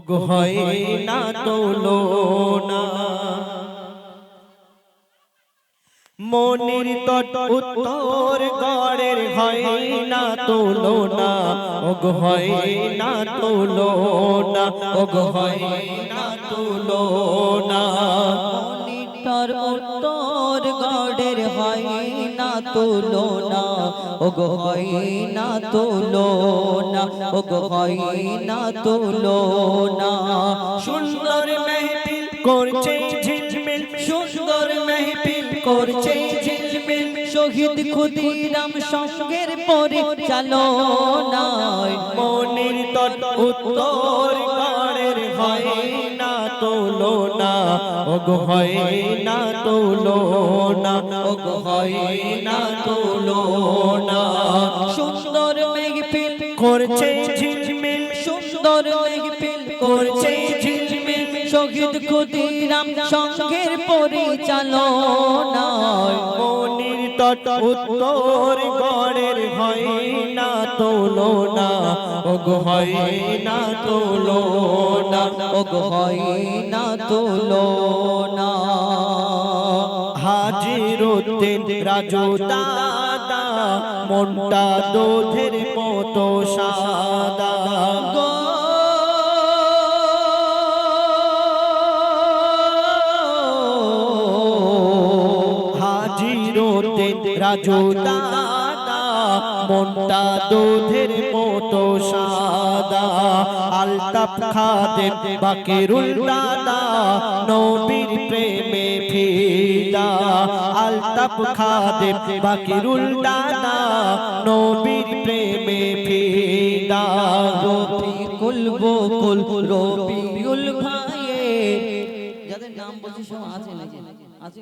হয় না তুলনা মনির তট উত্তর গড়ের হয় না তুলনা হয় না তুলনা হয় না তুলনা মনির তট উত্তর গড়ের হয় না তুলনা হয় না তুলনা হয় না তুলনা সুন্দর মেহফিল করছে ঝিলমিল সুন্দর মেহফিল করছে ঝিলমিল শহীদ ক্ষুদিরাম সঙ্গের পরিচালনা মনির তট উত্তর গড়ের হয় না তুলনা হয় না তুলনা হয় না তুলনা সুন্দর মেহফিল করছে ঝিলমিল সুন্দর মেহফিল করছে ঝিলমিল শহীদ ক্ষুদিরাম সঙ্গের পরিচালনা মনির তট উত্তর গড়ের হয় না তুলনা হয় না তুলনা হয় না তুলনা হাজিরুদ্দিন রাজু দাদা মনটা দুধের মতো সাদা হাজিরুদ্দিন রাজু দাদা মনটা দুধের মতো সাদা আলতাফ খাদেম বাকিরুল দাদা নবীর প্রেমে ফিদা আলতাফ খাদেম বাকিরুল দাদা নবীর প্রেমে ফিদা রফিকুল বকুল রবিউল ভাইয়ে যাদের নাম বলছি সব আছে নাকি আছে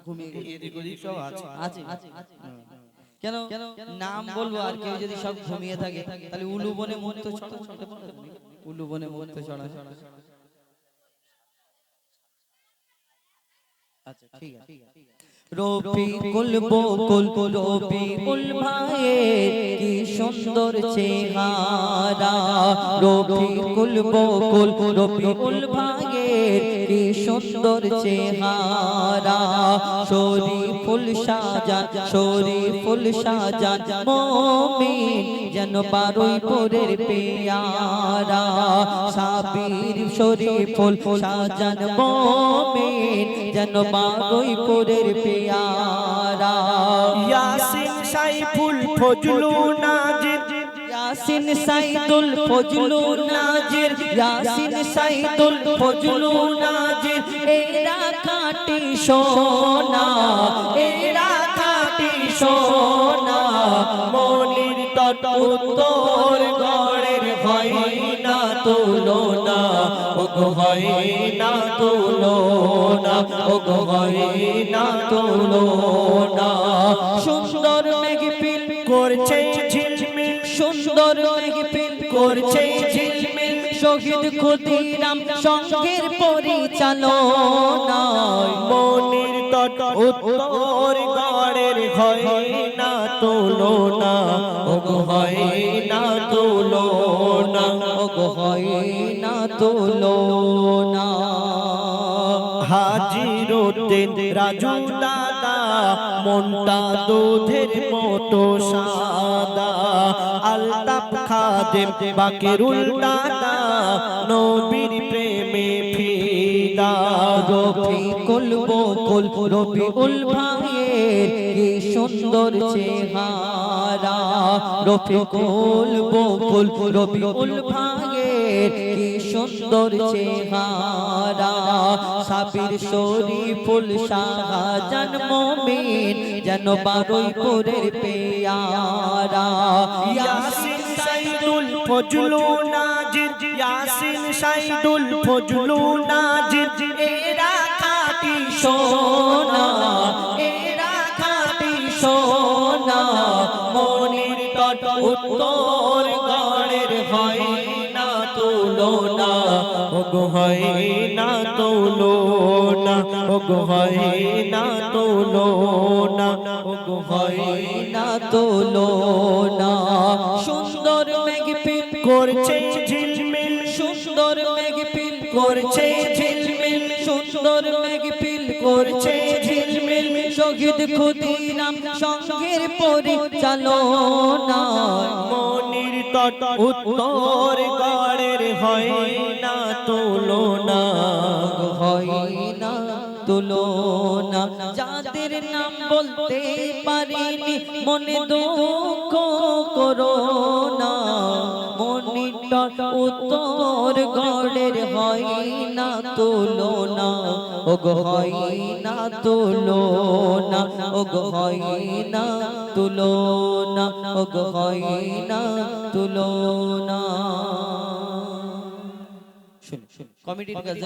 ঘুমিয়ে এদিক সব আছে আছে কেন নাম বলবো আর কেউ যদি সব ঘুমিয়ে থাকে তাহলে উলু বনে মুক্ত ছড়া উলু বনে মুক্ত ছড়া আচ্ছা ঠিক আছে রফিকুল বকুল রবিউল ভাইয়ের কি সুন্দর চেহারা রফিকুল বকুল রবিউল ভাইয়ের কি সুন্দর চেহারা শরীফুল শাহজান মুমিন যেন বারুইপুরের পেয়ারা সাবির শরীফুল শাহজান মুমিন যেন বারুইপুরের পেয়ারা ইয়াসিন সাইফুল ফজলু নাজির ইয়াসিন সাইদুল ফজলু নাজির ইয়াসিন সাইদুল ফজলু নাজির এরা খাঁটি সোনা এরা খাঁটি সোনা মনির তট উত্তর গড়ের হয় না তুলনা হয় না তুলনা হয় না তুলনা সুন্দর মেঘপিল করছে ঝিলমিল সুন্দর মেঘপিল করছে ঝিলমিল শহীদ ক্ষুদিরাম সঙ্গের পরিচালনা মনির তট উত্তর গড়ের হয় না তুলনা হয় না তুলনা হয় না তুলনা হাজিরুদ্দিন রাজু দাদা মনটা দুধের মতো সাদা আলতাফ খাদেম বাকিরুল দাদা নবীর প্রেমে ফিদা রফিকুল বকুল রবিউল ভাইয়ের কি সুন্দর চেহারা রফিকুল বকুল রবিউল ভাইয়ের কি সুন্দর চেহারা সাবির শরীফুল শাহজান মুমিন যেন বারুইপুরের পেয়ারা ইয়াসিন সাইদুল ফজলু নাজির ইয়াসিন সাইদুল ফজলু নাজির এরা খাঁটি সোনা এরা খাঁটি সোনা মনির তট উত্তর গড়ের হয় না তুলনা হয় না তুলনা হয় না তুলনা হয় না তুলনা সুন্দর মেঘ করছে ঝিলমিল সুন্দর সুন্দর মেঘপিল করছে ঝিলমিল, সুন্দর মেঘপিল করছে ঝিলমিল শহীদ ক্ষুদিরাম সঙ্গের পরিচালনা মনির তট উত্তর গড়ের হয় না তুলনা, হয় না তুলনা যাদের নাম বলতে পারিনি মনে দুঃখ করো না মনিটা উত্তর গড়ের হয় না তুলনা ও গো হয় না তুলনা ও গো হয় না তুলনা ও গো হয় না তুলনা। শুন কমিটির কাছে